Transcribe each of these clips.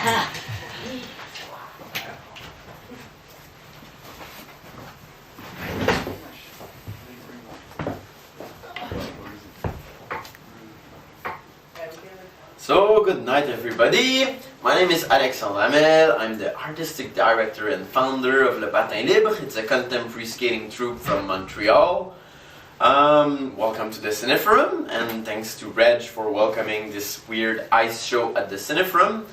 So, good night everybody. My name is Alexandre Hamel. I'm the artistic director and founder of Le Patin Libre. It's a contemporary skating troupe from Montreal. Welcome to the CineForum, and thanks to Reg for welcoming this weird ice show at the CineForum.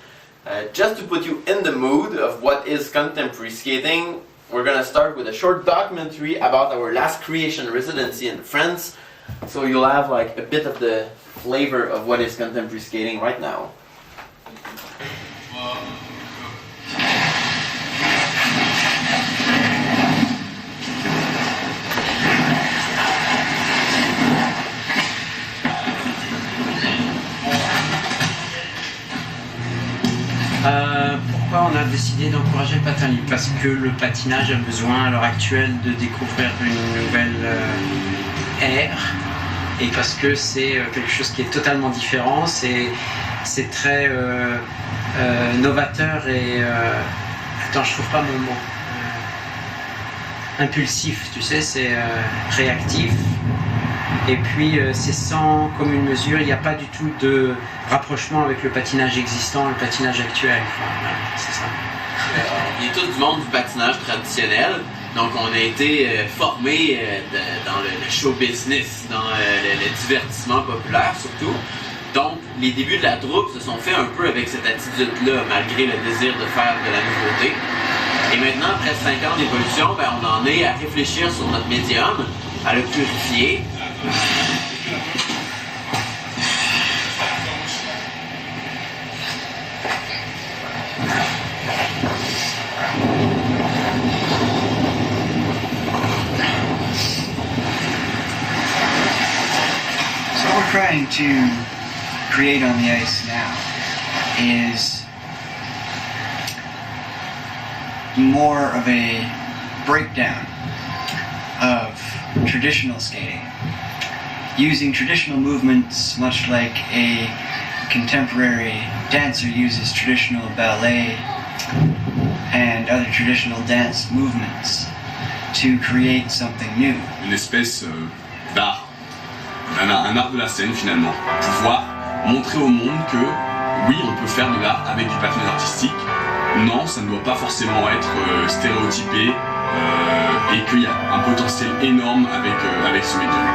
Just to put you in the mood of what is contemporary skating, we're gonna start with a short documentary about our last creation residency in France. So you'll have like a bit of the flavor of what is contemporary skating right now. Pourquoi on a décidé d'encourager le patin libre? Parce que le patinage a besoin à l'heure actuelle de découvrir une nouvelle ère, et parce que c'est quelque chose qui est totalement différent, c'est très novateur et attends, je trouve pas mon mot, impulsif, tu sais, c'est réactif. Et puis c'est sans commune mesure, il n'y a pas du tout de rapprochement avec le patinage existant, le patinage actuel. Enfin, voilà, c'est ça. On est tous du monde du patinage traditionnel, donc on a été formés dans le show business, dans le divertissement populaire surtout. Donc les débuts de la troupe se sont faits un peu avec cette attitude-là, malgré le désir de faire de la nouveauté. Et maintenant, après 5 ans d'évolution, ben, on en est à réfléchir sur notre médium, à le purifier. So what we're trying to create on the ice now is more of a breakdown of traditional skating, using traditional movements much like a contemporary dancer uses traditional ballet and other traditional dance movements to create something new. Une espèce d'art, un art de la scène finalement, pouvoir montrer au monde que oui, on peut faire de l'art avec du patinage artistique. Non, ça ne doit pas forcément être stéréotypé, et qu'il y a un potentiel énorme avec ce médium.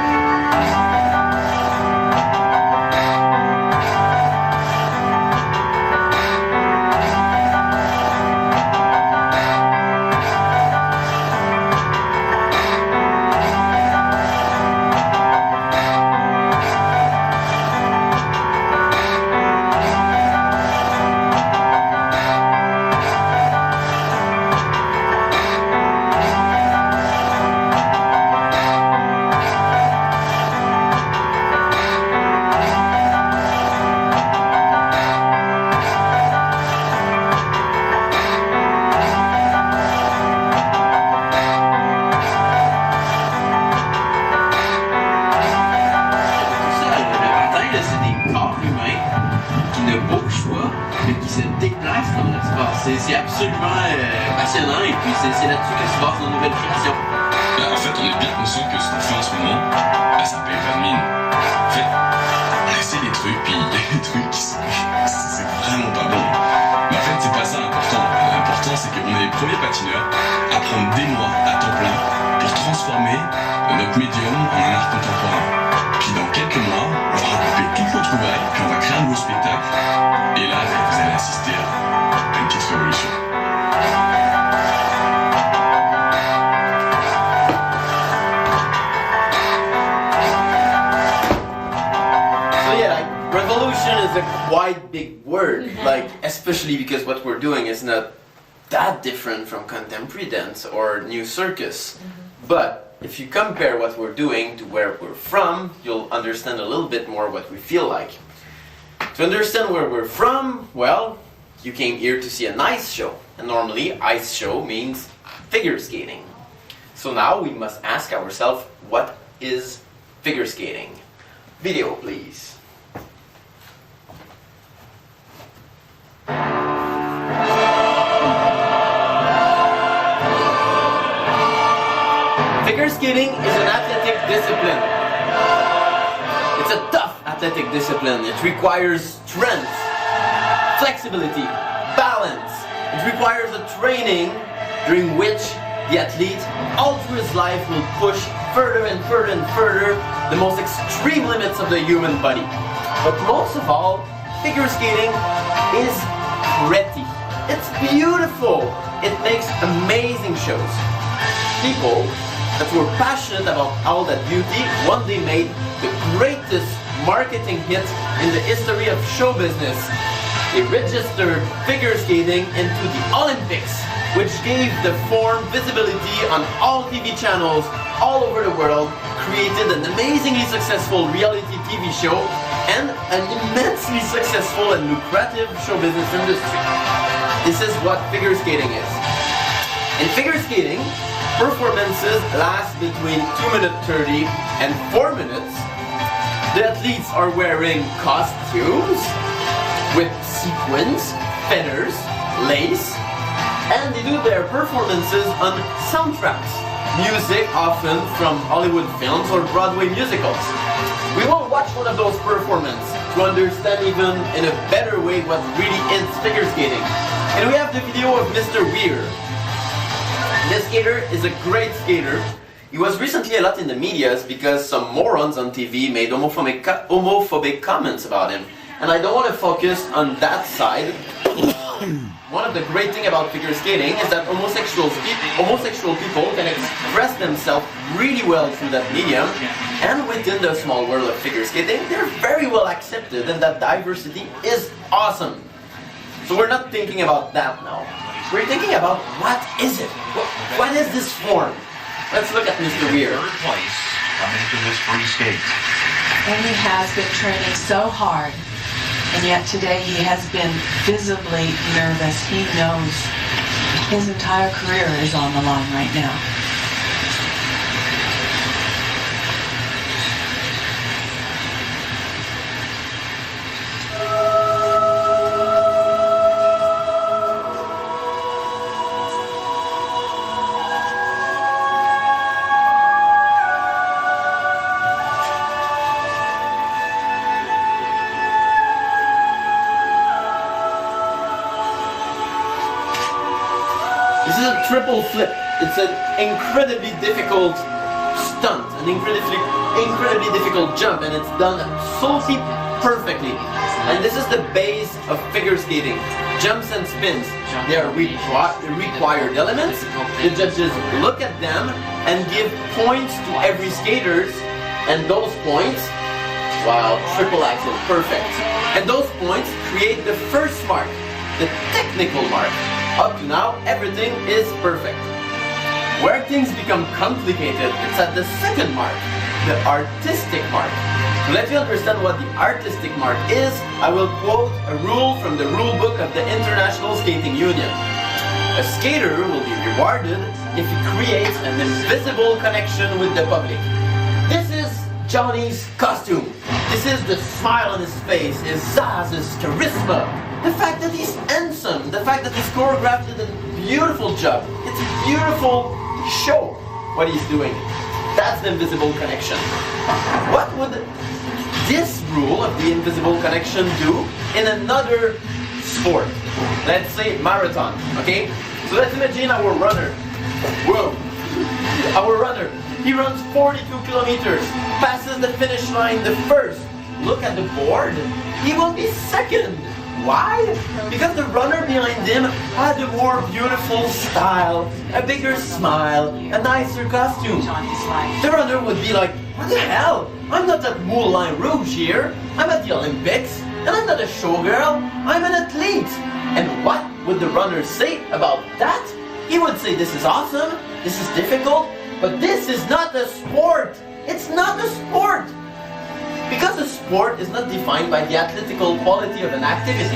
C'est absolument passionnant, et puis c'est là-dessus que se base nos nouvelles créations. En fait, on est bien conscient que ce qu'on fait en ce moment, ça paye pas de mine. En fait, on essaie des trucs, puis il y a des trucs qui sont... c'est vraiment pas bon. Mais en fait, c'est pas ça l'important. L'important, c'est qu'on est les premiers patineurs à prendre des mois à temps plein pour transformer notre médium en un art contemporain. Puis dans quelques mois, on va regrouper toutes nos trouvailles, puis on va créer un nouveau spectacle. Et là, vous allez assister à une petite révolution. So yeah, like, revolution is a quite big word, like, especially because what we're doing is not that different from contemporary dance or new circus. But if you compare what we're doing to where we're from, you'll understand a little bit more what we feel like. To understand where we're from, well, you came here to see an ice show, and normally ice show means figure skating. So now we must ask ourselves, what is figure skating? Video, please. skating is an athletic discipline. It's a tough athletic discipline. It requires strength, flexibility, balance. It requires a training during which the athlete, all through his life, will push further and further and further the most extreme limits of the human body. But most of all, figure skating is pretty. It's beautiful. It makes amazing shows. People that were passionate about all that beauty one day made the greatest marketing hit in the history of show business. They registered figure skating into the Olympics, which gave the form visibility on all TV channels all over the world, created an amazingly successful reality TV show, and an immensely successful and lucrative show business industry. This is what figure skating is. In figure skating, performances last between 2 minutes 30 and 4 minutes. The athletes are wearing costumes with sequins, feathers, lace, and they do their performances on soundtracks, music often from Hollywood films or Broadway musicals. We will watch one of those performances to understand even in a better way what really is figure skating. And we have the video of Mr. Weir. This skater is a great skater. He was recently a lot in the media because some morons on TV made homophobic comments about him. And I don't want to focus on that side. One of the great things about figure skating is that homosexual people can express themselves really well through that medium, and within the small world of figure skating, they're very well accepted, and that diversity is awesome. So we're not thinking about that now. We're thinking about what is it? What is this form? Let's look at Mr. Weir. Third place coming to this free skate. And he has been training so hard, and yet today he has been visibly nervous. He knows his entire career is on the line right now. This is a triple flip. It's an incredibly difficult stunt, an incredibly difficult jump, and it's done absolutely perfectly. And this is the base of figure skating. Jumps and spins, they are required elements. The judges look at them and give points to every skater, and those points, wow, triple axel, perfect. And those points create the first mark, the technical mark. Up to now, everything is perfect. Where things become complicated, it's at the second mark, the artistic mark. To let you understand what the artistic mark is, I will quote a rule from the rule book of the International Skating Union. A skater will be rewarded if he creates an invisible connection with the public. This is Johnny's costume. This is the smile on his face, his zazz, his charisma. The fact that he's handsome, the fact that he's choreographed a beautiful job. It's a beautiful show, what he's doing. That's the invisible connection. What would this rule of the invisible connection do in another sport? Let's say marathon, okay? So let's imagine our runner. Whoa! Our runner, he runs 42 kilometers, passes the finish line the first. Look at the board, he will be second. Why? Because the runner behind him had a more beautiful style, a bigger smile, a nicer costume. The runner would be like, what the hell? I'm not at Moulin Rouge here. I'm at the Olympics, and I'm not a showgirl. I'm an athlete. And what would the runner say about that? He would say, this is awesome, this is difficult, but this is not a sport. It's not a sport. Because a sport is not defined by the athletical quality of an activity.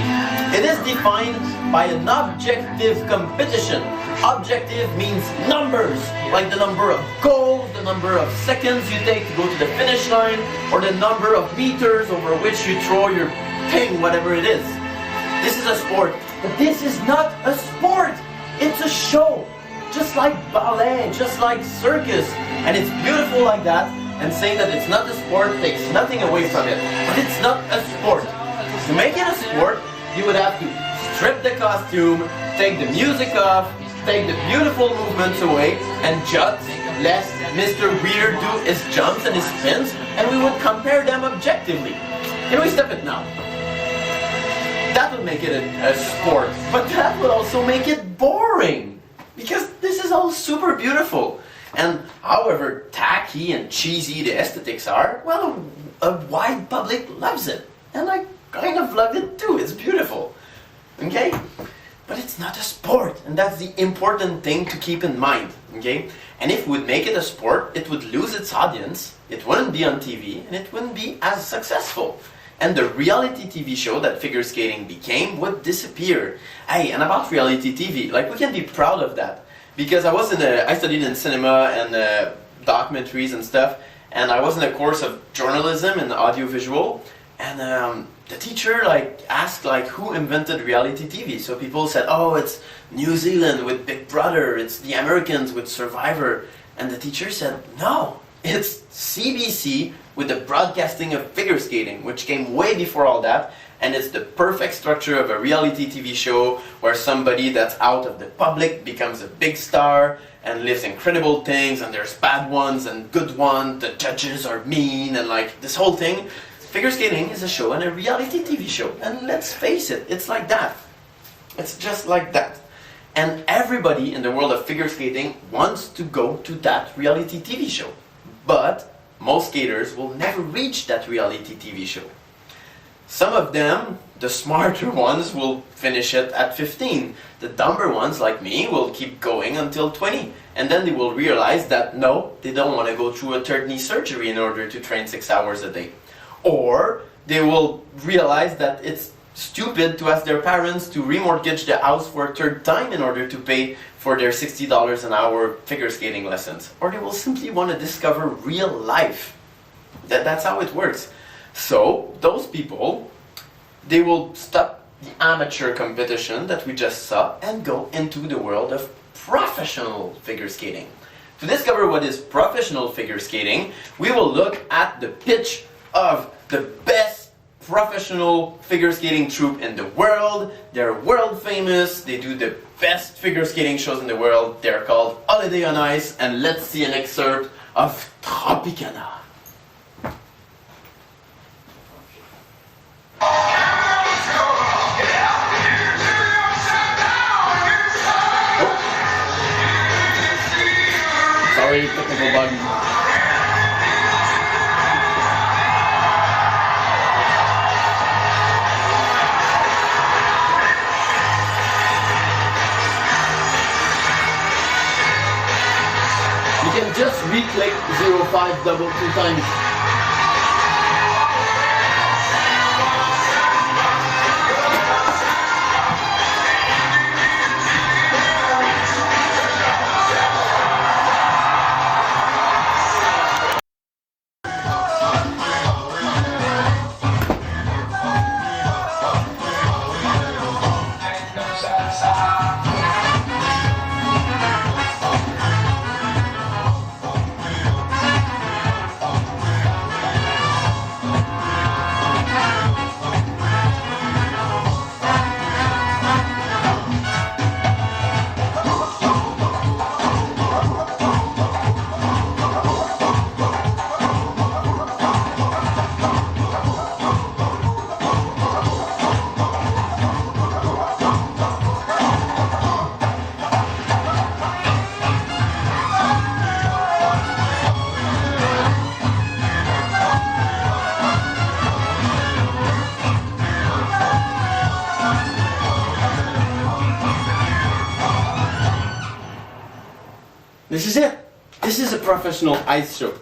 It is defined by an objective competition. Objective means numbers, like the number of goals, the number of seconds you take to go to the finish line, or the number of meters over which you throw your thing, whatever it is. This is a sport, but this is not a sport. It's a show. just like ballet, just like circus, and it's beautiful like that, and saying that it's not a sport takes nothing away from it. But it's not a sport. To make it a sport, you would have to strip the costume, take the music off, take the beautiful movements away, and just let Mr. Weir do his jumps and his spins, and we would compare them objectively. Can we stop it now? That would make it a sport, but that would also make it boring, because this is all super beautiful. And however tacky and cheesy the aesthetics are, well, a wide public loves it. And I kind of love it too, it's beautiful. Okay? But it's not a sport, and that's the important thing to keep in mind. Okay? And if we would make it a sport, it would lose its audience, it wouldn't be on TV, and it wouldn't be as successful. And the reality TV show that figure skating became would disappear. Hey, and about reality TV, like we can be proud of that. Because I studied in cinema and documentaries and stuff, and I was in a course of journalism and audiovisual, and the teacher asked who invented reality TV. So people said, oh, it's New Zealand with Big Brother, it's the Americans with Survivor, and the teacher said, no, it's CBC with the broadcasting of figure skating, which came way before all that. And it's the perfect structure of a reality TV show where somebody that's out of the public becomes a big star and lives incredible things, and there's bad ones and good ones, the judges are mean, and this whole thing. Figure skating is a show and a reality TV show, and let's face it, it's like that. It's just like that. And everybody in the world of figure skating wants to go to that reality TV show. But most skaters will never reach that reality TV show. Some of them, the smarter ones, will finish it at 15. The dumber ones, like me, will keep going until 20. And then they will realize that no, they don't want to go through a third knee surgery in order to train 6 hours a day. Or they will realize that it's stupid to ask their parents to remortgage the house for a third time in order to pay for their $60 an hour figure skating lessons. Or they will simply want to discover real life. That's how it works. So, those people, they will stop the amateur competition that we just saw and go into the world of professional figure skating. To discover what is professional figure skating, we will look at the pitch of the best professional figure skating troupe in the world. They're world famous, they do the best figure skating shows in the world. They're called Holiday on Ice, and let's see an excerpt of Tropicana. Sorry, technical bug. You can just re-click 05 double 2 times. This is it. This is a professional ice show.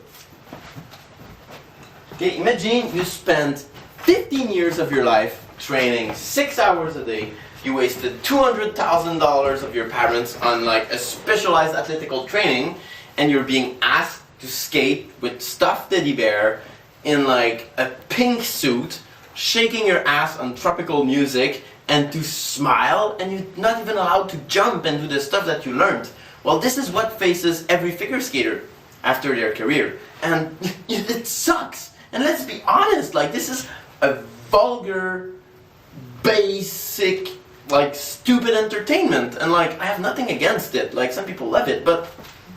Okay, imagine you spent 15 years of your life training 6 hours a day. You wasted $200,000 of your parents on a specialized athletical training, and you're being asked to skate with stuffed teddy bear in a pink suit, shaking your ass on tropical music, and to smile, and you're not even allowed to jump and do the stuff that you learned. Well, this is what faces every figure skater after their career. And it sucks. And let's be honest, like, this is a vulgar, basic, like, stupid entertainment. And, like, I have nothing against it. Like, some people love it, but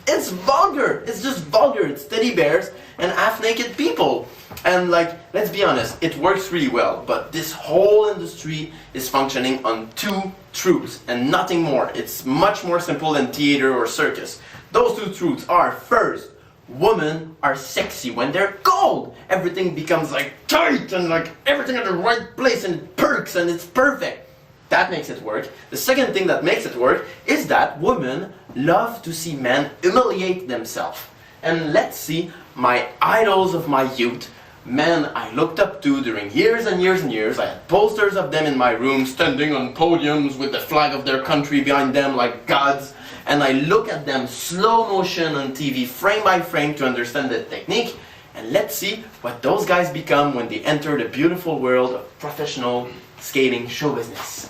it's vulgar. It's just vulgar. It's teddy bears and half-naked people. And, like, let's be honest, it works really well, but this whole industry is functioning on two truths and nothing more. It's much more simple than theater or circus. Those two truths are, first, women are sexy when they're cold. Everything becomes like tight and like everything at the right place and it perks and it's perfect. That makes it work. The second thing that makes it work is that women love to see men humiliate themselves. And let's see my idols of my youth, men I looked up to during years and years and years. I had posters of them in my room, standing on podiums with the flag of their country behind them like gods. And I look at them slow motion on TV, frame by frame, to understand the technique. And let's see what those guys become when they enter the beautiful world of professional skating show business.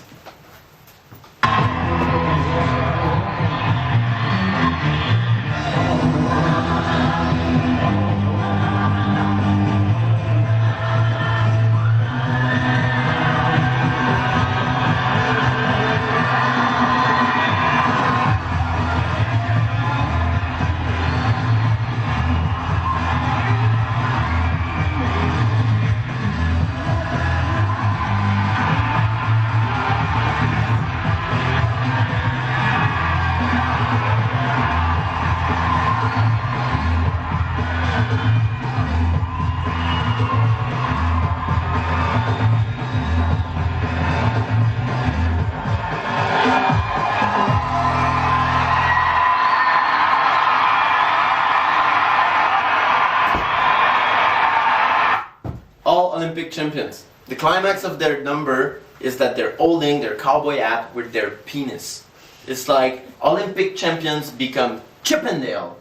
All Olympic champions. The climax of their number is that they're holding their cowboy hat with their penis. It's like Olympic champions become Chippendale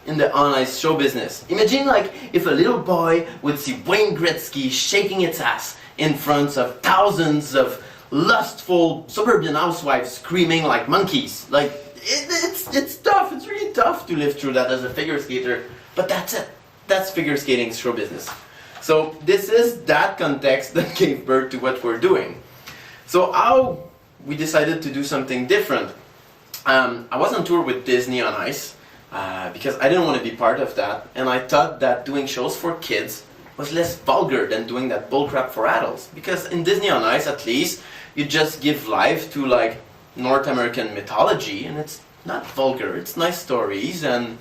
in the on-ice show business. Imagine like if a little boy would see Wayne Gretzky shaking its ass in front of thousands of lustful suburban housewives screaming like monkeys. Like, it's tough, it's really tough to live through that as a figure skater, but that's it. That's figure skating's show business. So this is that context that gave birth to what we're doing. So how we decided to do something different. I was on tour with Disney on Ice because I didn't want to be part of that, and I thought that doing shows for kids was less vulgar than doing that bullcrap for adults. Because in Disney on Ice, at least, you just give life to like North American mythology, and it's not vulgar, it's nice stories, and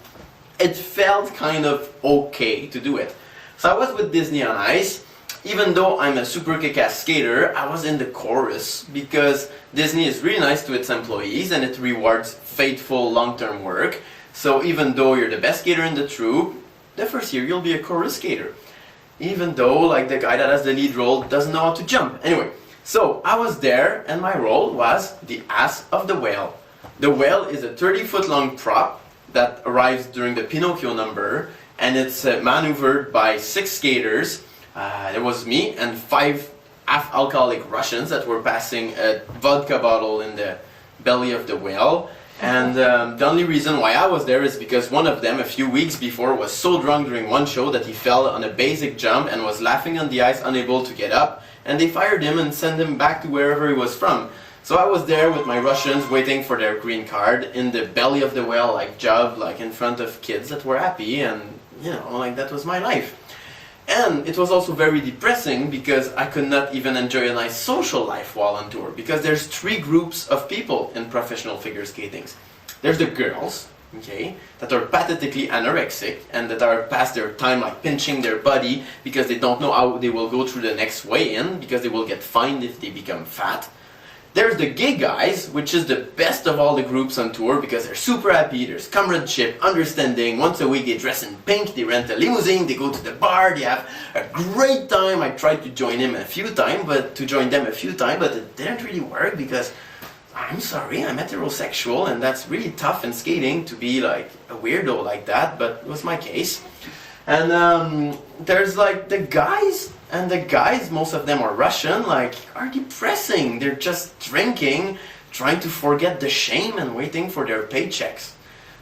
it felt kind of okay to do it. So I was with Disney on Ice. Even though I'm a super kick-ass skater, I was in the chorus because Disney is really nice to its employees and it rewards faithful long-term work. So even though you're the best skater in the troupe, the first year you'll be a chorus skater. Even though like the guy that has the lead role doesn't know how to jump. Anyway, so I was there and my role was the ass of the whale. The whale is a 30-foot long prop that arrives during the Pinocchio number, and it's maneuvered by 6 skaters. There was me and 5 half-alcoholic Russians that were passing a vodka bottle in the belly of the whale. And the only reason why I was there is because one of them, a few weeks before, was so drunk during one show that he fell on a basic jump and was laughing on the ice, unable to get up. And they fired him and sent him back to wherever he was from. So I was there with my Russians waiting for their green card in the belly of the whale, like job, like in front of kids that were happy, and you know, like that was my life. And it was also very depressing because I could not even enjoy a nice social life while on tour, because there's 3 groups of people in professional figure skating. There's the girls, okay, that are pathetically anorexic and that are past their time like pinching their body because they don't know how they will go through the next weigh-in because they will get fined if they become fat. There's the gay guys, which is the best of all the groups on tour because they're super happy, there's comradeship, understanding. Once a week they dress in pink, they rent a limousine, they go to the bar, they have a great time. I tried to join them a few times, but it didn't really work because, I'm sorry, I'm heterosexual and that's really tough in skating to be like a weirdo like that, but it was my case. And there's like the guys, and the guys, most of them are Russian, like, are depressing. They're just drinking, trying to forget the shame and waiting for their paychecks.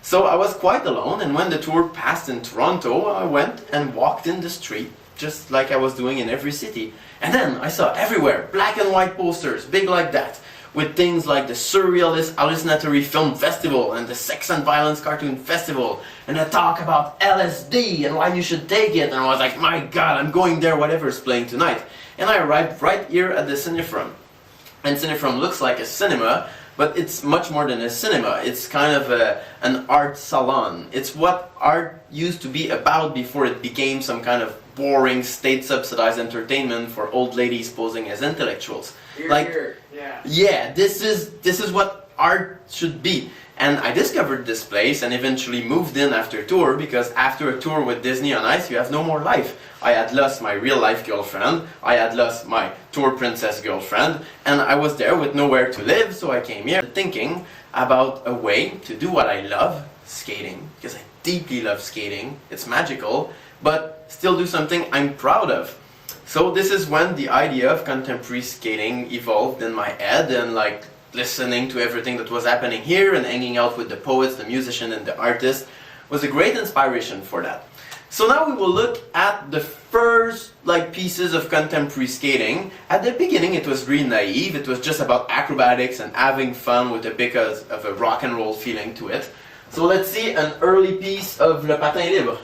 So I was quite alone, and when the tour passed in Toronto, I went and walked in the street, just like I was doing in every city. And then I saw everywhere black and white posters, big like that, with things like the Surrealist Hallucinatory Film Festival and the Sex and Violence Cartoon Festival, and a talk about LSD and why you should take it, and I was like, my god, I'm going there, whatever's playing tonight. And I arrived right here at the CineForum. And CineForum looks like a cinema, but it's much more than a cinema. It's kind of an art salon. It's what art used to be about before it became some kind of boring state-subsidized entertainment for old ladies posing as intellectuals. Yeah, this is what art should be. And I discovered this place and eventually moved in after a tour, because after a tour with Disney on Ice, you have no more life. I had lost my real-life girlfriend, I had lost my tour princess girlfriend, and I was there with nowhere to live, so I came here thinking about a way to do what I love, skating, because I deeply love skating, it's magical, but still do something I'm proud of. So this is when the idea of contemporary skating evolved in my head, and like listening to everything that was happening here and hanging out with the poets, the musicians and the artists was a great inspiration for that. So now we will look at the first pieces of contemporary skating. At the beginning it was really naive, it was just about acrobatics and having fun with a bit of a rock and roll feeling to it. So let's see an early piece of Le Patin Libre.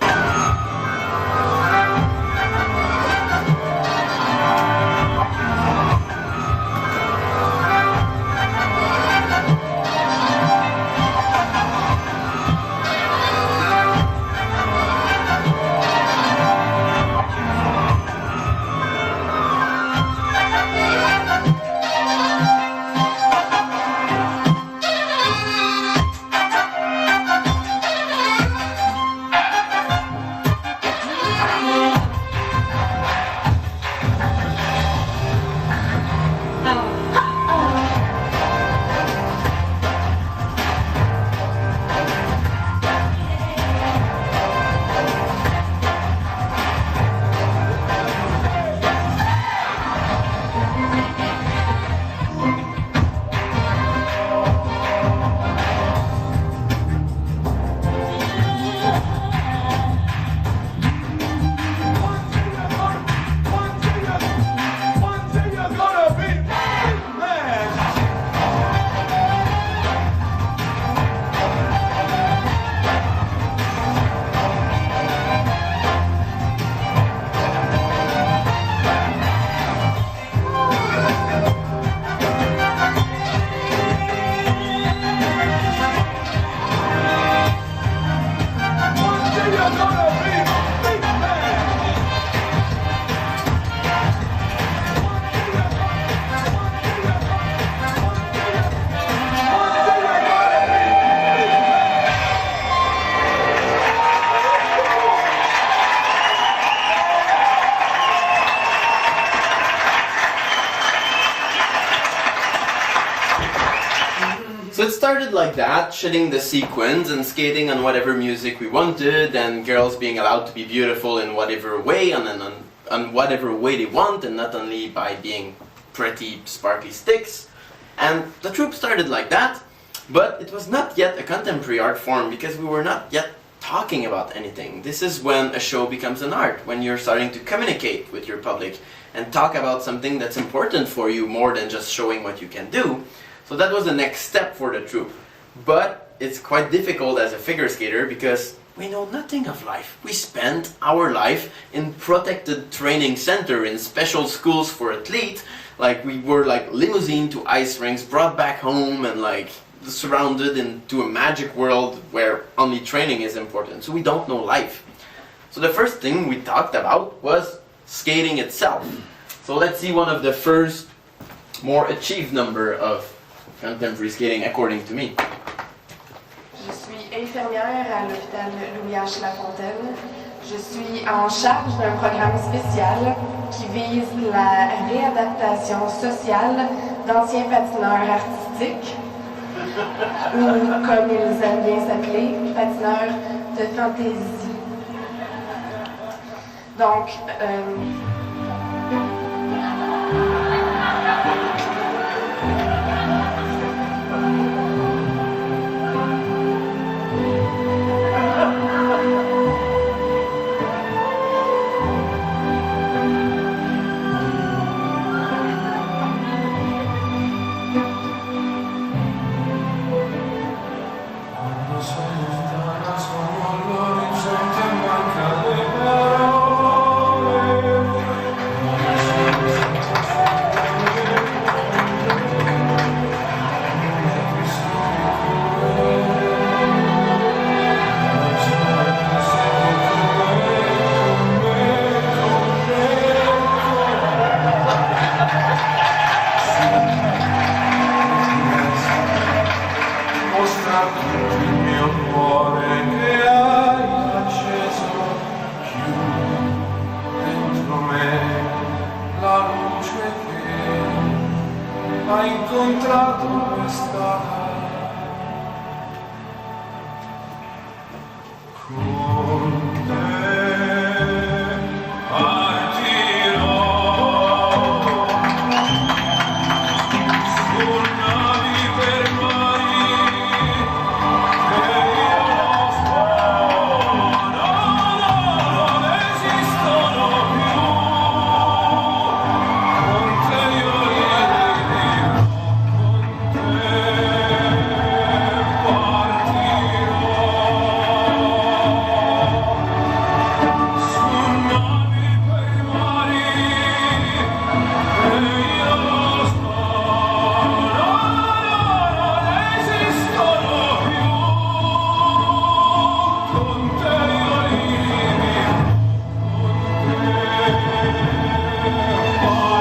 So it started like that, shedding the sequins and skating on whatever music we wanted, and girls being allowed to be beautiful in whatever way, and on whatever way they want, and not only by being pretty sparkly sticks. And the troupe started like that, but it was not yet a contemporary art form because we were not yet talking about anything. This is when a show becomes an art, when you're starting to communicate with your public and talk about something that's important for you more than just showing what you can do. So that was the next step for the troupe. But it's quite difficult as a figure skater because we know nothing of life. We spent our life in protected training center, in special schools for athletes. Like we were like limousine to ice rinks, brought back home, and like surrounded into a magic world where only training is important. So we don't know life. So the first thing we talked about was skating itself. So let's see one of the first more achieved number of contemporary skating according to me. Je suis infirmière à l'hôpital Louis H. Lafontaine. Je suis en charge d'un programme spécial qui vise la réadaptation sociale d'anciens patineurs artistiques, ou comme ils aiment bien s'appeler, patineurs de fantaisie. Donc, il mio cuore che hai acceso più dentro me la luce che ha incontrato per strada. Con te partirò su navi per mari che io so non esistono più. Con te io vivrò, con te partirò.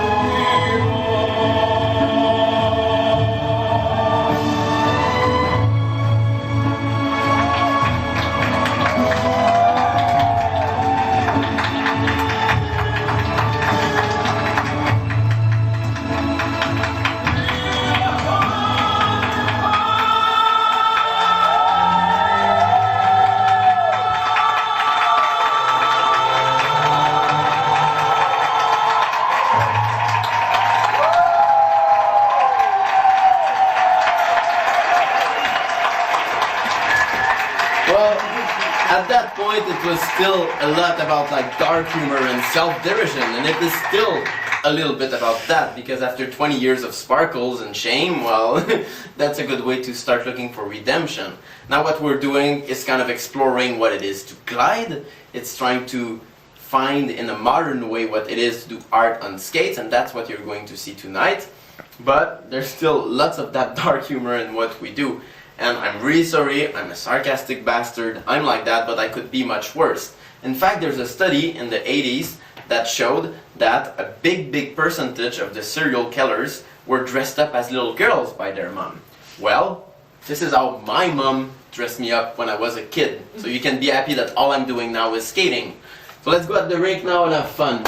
At that point, it was still a lot about like dark humor and self-derision, and it is still a little bit about that, because after 20 years of sparkles and shame, well, that's a good way to start looking for redemption. Now what we're doing is kind of exploring what it is to glide. It's trying to find in a modern way what it is to do art on skates, and that's what you're going to see tonight. But there's still lots of that dark humor in what we do. And I'm really sorry, I'm a sarcastic bastard, I'm like that, but I could be much worse. In fact, there's a study in the 80s that showed that a big percentage of the serial killers were dressed up as little girls by their mom. Well, this is how my mom dressed me up when I was a kid. So you can be happy that all I'm doing now is skating. So let's go at the rink now and have fun.